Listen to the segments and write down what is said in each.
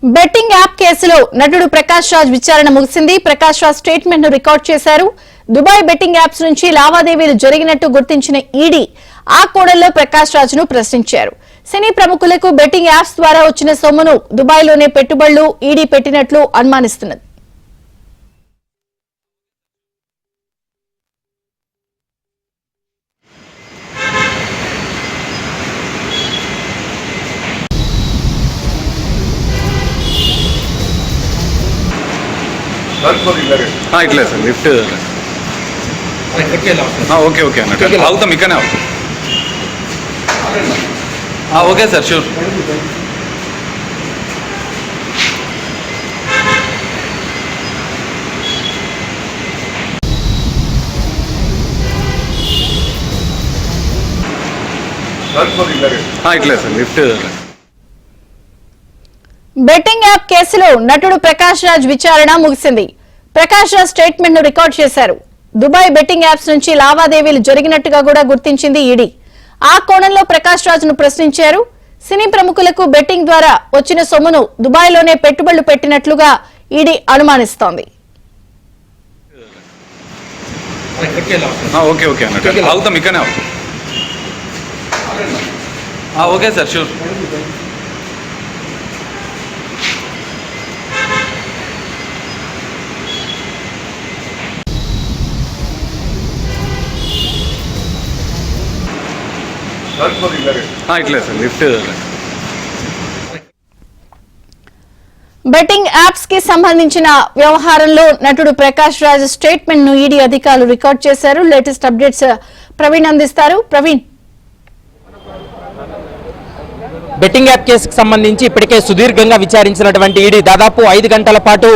Betting app కేసులో నటుడు ప్రకాష్ రాజ్ విచారణ ముగిసింది. ప్రకాష్ రాజ్ స్టేట్మెంట్ ను రికార్డ్ చేశారు. దుబాయ్ బెట్టింగ్ యాప్స్ నుంచి లావాదేవీలు జరిగినట్టు గుర్తించిన ఈడీ ఆ కోణంలో ప్రకాష్ రాజ్ ను ప్రశ్నించారు. సినీ ప్రముఖులకు బెట్టింగ్ యాప్స్ ద్వారా వచ్చిన సొమ్మును దుబాయ్ లోనే పెట్టుబడులు ఈడీ పెట్టినట్లు అనుమానిస్తున్నది. ఇట్లే సార్ లిఫ్ట్ ఓకే ఓకే అన్న అవుతాం ఇక్కడనే అవుతాం ఓకే సార్ షూర్ ఇట్లే సార్ లిఫ్ట్ బెట్టింగ్ యాప్ కేసులో నటుడు ప్రకాష్ రాజ్ విచారణ ముగిసింది. ప్రకాష్ రాజ్ స్టేట్మెంట్ ను రికార్డ్ చేశారు. దుబాయ్ బెట్టింగ్ యాప్స్ నుంచి లావాదేవీలు జరిగినట్టుగా కూడా గుర్తించింది ఈడీ. ఆ కోణంలో ప్రకాష్ రాజ్ ను ప్రశ్నించారు. సినీ ప్రముఖులకు బెట్టింగ్ ద్వారా వచ్చిన సొమ్మును దుబాయ్ లోనే పెట్టుబడులు పెట్టినట్లుగా ఈడీ అనుమానిస్తోంది. ఓకే ఓకే అన్న అవుతాం ఇక్కడనే అవుతాం ఓకే సార్ షూర్ ఇట్లే సార్ లిఫ్ట్ బెట్టింగ్ యాప్స్ కి సంబంధించిన వ్యవహారంలో నటుడు ప్రకాష్ రాజ్ స్టేట్మెంట్ ను ఈడీ అధికారులు రికార్డ్ చేశారు. లేటెస్ట్ అప్డేట్స్ ప్రవీణ్ అందిస్తారు. ప్రవీణ్, బెట్టింగ్ యాప్ కేసుకు సంబంధించి ఇప్పటికే సుదీర్ఘంగా విచారించినటువంటి ఈడీ దాదాపు 5 గంటల పాటు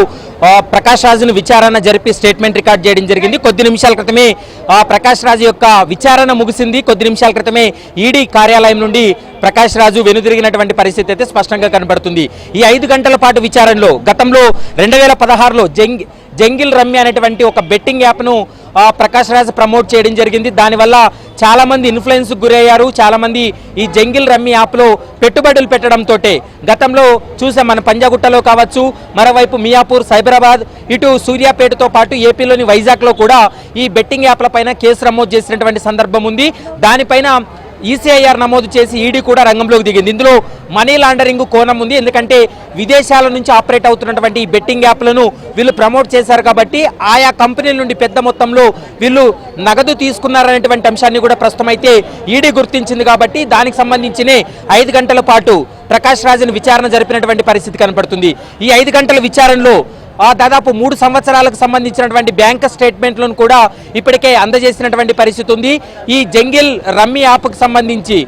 ప్రకాష్ రాజును విచారణ జరిపి స్టేట్మెంట్ రికార్డ్ చేయడం జరిగింది. కొద్ది నిమిషాల క్రితమే ప్రకాష్ రాజు యొక్క విచారణ ముగిసింది. కొద్ది నిమిషాల క్రితమే ఈడీ కార్యాలయం నుండి ప్రకాష్ రాజు వెనుదిరిగినటువంటి పరిస్థితి అయితే స్పష్టంగా కనబడుతుంది. ఈ 5 గంటల పాటు విచారణలో గతంలో 2016లో జంగిల్ రమ్మి అనేటువంటి ఒక బెట్టింగ్ యాప్ను ప్రకాష్ రాజ్ ప్రమోట్ చేయడం జరిగింది. దానివల్ల చాలా మంది ఇన్ఫ్లుయెన్స్ గురయ్యారు. చాలా మంది ఈ జంగిల్ రమ్మి యాప్లో పెట్టుబడులు పెట్టడంతో గతంలో చూసాం మన పంజాగుట్టలో కావచ్చు, మరోవైపు మియాపూర్, సైబరాబాద్, ఇటు సూర్యాపేటతో పాటు ఏపీలోని వైజాగ్లో కూడా ఈ బెట్టింగ్ యాప్ల పైన కేసు నమోదు చేసినటువంటి సందర్భం ఉంది. దానిపైన ఈసీఐఆర్ నమోదు చేసి ఈడీ కూడా రంగంలోకి దిగింది. ఇందులో మనీ లాండరింగ్ కోణం ఉంది. ఎందుకంటే విదేశాల నుంచి ఆపరేట్ అవుతున్నటువంటి ఈ బెట్టింగ్ యాప్లను వీళ్ళు ప్రమోట్ చేశారు కాబట్టి ఆయా కంపెనీల నుండి పెద్ద మొత్తంలో వీళ్ళు నగదు తీసుకున్నారనేటువంటి అంశాన్ని కూడా ప్రస్తుతం అయితే ఈడీ గుర్తించింది. కాబట్టి దానికి సంబంధించిన 5 గంటల పాటు ప్రకాష్ రాజును విచారణ జరిపినటువంటి పరిస్థితి కనపడుతుంది. ఈ 5 గంటల విచారణలో దాదాపు 3 సంవత్సరాలకు సంబంధించినటువంటి బ్యాంక్ స్టేట్మెంట్లను కూడా ఇప్పటికే అందజేసినటువంటి పరిస్థితి ఉంది. ఈ జంగిల్ రమ్మీ యాప్కు సంబంధించి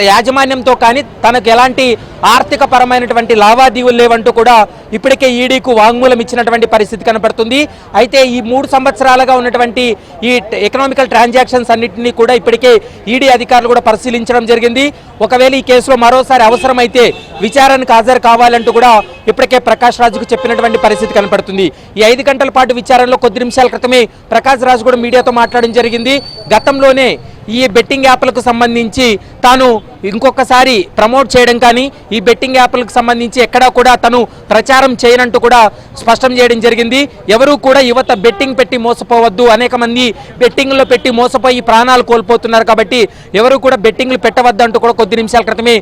యాజమాన్యంతో కానీ తనకు ఎలాంటి ఆర్థిక పరమైనటువంటి లావాదేవీలు లేవంటూ కూడా ఇప్పటికే ఈడీకు వాంగ్మూలం ఇచ్చినటువంటి పరిస్థితి కనపడుతుంది. అయితే ఈ 3 సంవత్సరాలుగా ఉన్నటువంటి ఈ ఎకనామికల్ ట్రాన్సాక్షన్స్ అన్నింటినీ కూడా ఇప్పటికే ఈడీ అధికారులు కూడా పరిశీలించడం జరిగింది. ఒకవేళ ఈ కేసులో మరోసారి అవసరమైతే విచారణకు హాజరు కావాలంటూ కూడా ఇప్పటికే ప్రకాష్ రాజుకు చెప్పినటువంటి పరిస్థితి కనపడుతుంది. ఈ 5 గంటల పాటు విచారణలో కొద్ది నిమిషాల క్రితమే ప్రకాష్ రాజు కూడా మీడియాతో మాట్లాడడం జరిగింది. గతంలోనే ఈ బెట్టింగ్ యాప్లకు సంబంధించి తాను ఇంకొకసారి ప్రమోట్ చేయడం కానీ ఈ బెట్టింగ్ యాప్లకు సంబంధించి ఎక్కడా కూడా తను ప్రచారం చేయనంటూ కూడా స్పష్టం చేయడం జరిగింది. ఎవరూ కూడా యువత బెట్టింగ్ పెట్టి మోసపోవద్దు, అనేక మంది బెట్టింగ్లో పెట్టి మోసపోయి ప్రాణాలు కోల్పోతున్నారు కాబట్టి ఎవరు కూడా బెట్టింగ్లు పెట్టవద్దు అంటూ కూడా కొద్ది నిమిషాల క్రితమే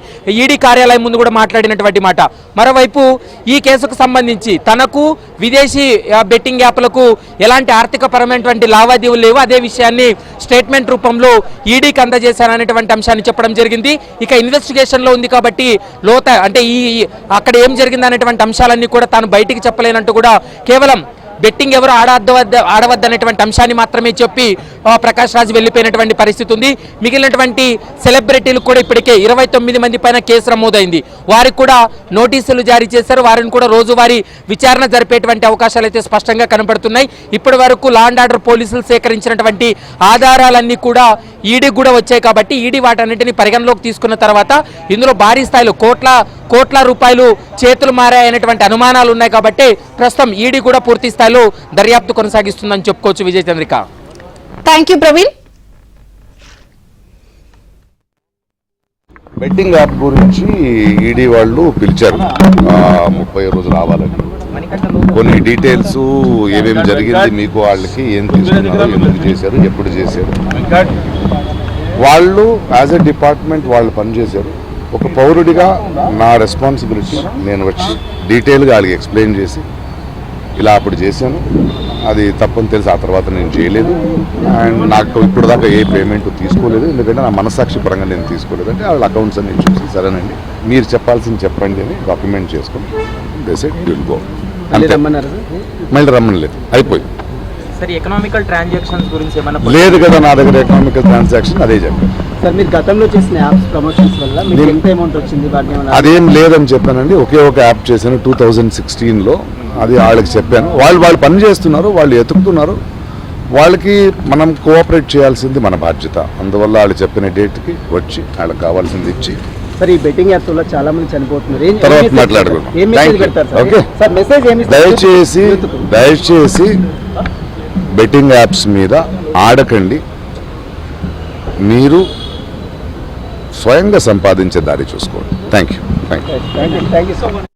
ఈడీ కార్యాలయం ముందు కూడా మాట్లాడినటువంటి మాట. మరోవైపు ఈ కేసుకు సంబంధించి తనకు విదేశీ బెట్టింగ్ యాప్లకు ఎలాంటి ఆర్థిక పరమైనటువంటి లావాదేవీలు లేవు, అదే విషయాన్ని స్టేట్మెంట్ రూపంలో ఈడీకి అందజేశారనేటువంటి అంశాన్ని చెప్పడం జరిగింది. ఇక ఇన్వెస్టిగేషన్ లో ఉంది కాబట్టి అంటే ఈ అక్కడ ఏం జరిగింది అనేటువంటి అంశాలన్నీ కూడా తాను బయటికి చెప్పలేనంటూ కూడా కేవలం బెట్టింగ్ ఎవరు ఆడవద్దనేటువంటి అంశాన్ని మాత్రమే చెప్పి ప్రకాష్ రాజ్ వెళ్ళిపోయినటువంటి పరిస్థితి ఉంది. మిగిలినటువంటి సెలబ్రిటీలకు కూడా ఇప్పటికే 29 మంది పైన కేసు నమోదైంది. వారికి కూడా నోటీసులు జారీ చేశారు. వారిని కూడా రోజువారీ విచారణ జరిపేటువంటి అవకాశాలు అయితే స్పష్టంగా కనబడుతున్నాయి. ఇప్పటి వరకు లా అండ్ ఆర్డర్ పోలీసులు సేకరించినటువంటి ఆధారాలన్నీ కూడా ఈడీకి కూడా వచ్చాయి కాబట్టి ఈడీ వాటన్నింటినీ పరిగణలోకి తీసుకున్న తర్వాత ఇందులో భారీ స్థాయిలో కోట్ల రూపాయలు చేతులు మారాయనేటువంటి అనుమానాలు ఉన్నాయి కాబట్టి ప్రస్తుతం ఈడీ కూడా పూర్తి స్థాయిలో దర్యాప్తు కొనసాగిస్తుందని చెప్పుకోవచ్చు. Vijaya Chandrika, thank you Praveen. Betting app గురించి ఈడీ వాళ్ళు పిలిచారు 30 రోజు రావాలని. కొన్ని డీటెయిల్స్ ఏమేమి జరిగింది మీకు, వాళ్ళకి ఏం తీసుకున్నారు, ఎందుకు చేశారు, ఎప్పుడు చేశారు, వాళ్ళు యాజ్ ఎ డిపార్ట్మెంట్ వాళ్ళు పనిచేశారు. ఒక పౌరుడిగా నా రెస్పాన్సిబిలిటీ నేను వచ్చి డీటెయిల్గా వాళ్ళకి ఎక్స్ప్లెయిన్ చేసి ఇలా అప్పుడు చేశాను, అది తప్పని తెలిసి ఆ తర్వాత నేను చేయలేదు, అండ్ నాకు ఇప్పుడు దాకా ఏ పేమెంట్ తీసుకోలేదు, ఎందుకంటే నా మనసాక్షి పరంగా నేను తీసుకోలేదు అంటే వాళ్ళ అకౌంట్స్ అన్ని చూసి సరేనండి మీరు చెప్పాల్సింది చెప్పండి అని డాక్యుమెంట్ చేసుకుని దేశ్ విల్ గో అంతే. మళ్ళీ రమ్మనలేదు, అయిపోయింది. సార్ ఎకనామికల్ ట్రాన్సాక్షన్స్ గురించి ఏమన్నా లేదు కదా నా దగ్గర ఎకనామికల్ ట్రాన్సాక్షన్, అదే చెప్పాను. సార్ మీరు గతంలో చేసిన యాప్స్ ప్రమోషన్స్ వల్ల మీకు ఎంత అమౌంట్ వచ్చింది? అదేం లేదని చెప్పానండి. ఒకే ఒక యాప్ చేశాను 2016లో, అది వాళ్ళకి చెప్పాను. వాళ్ళు పని చేస్తున్నారు, వాళ్ళు ఎతుకుతున్నారు, వాళ్ళకి మనం కోఆపరేట్ చేయాల్సింది మన బాధ్యత. అందువల్ల వాళ్ళు చెప్పిన డేట్కి వచ్చి వాళ్ళకి కావాల్సింది ఇచ్చి సార్ ఈ బెట్టింగ్ యాప్స్ వల్ల చాలా మంది చనిపోతున్నారు. తర్వాత మాట్లాడుకుందాం. ఓకే, దయచేసి బెట్టింగ్ యాప్స్ మీద ఆడకండి, మీరు స్వయంగా సంపాదించే దారి చూసుకోండి. Thank you so much.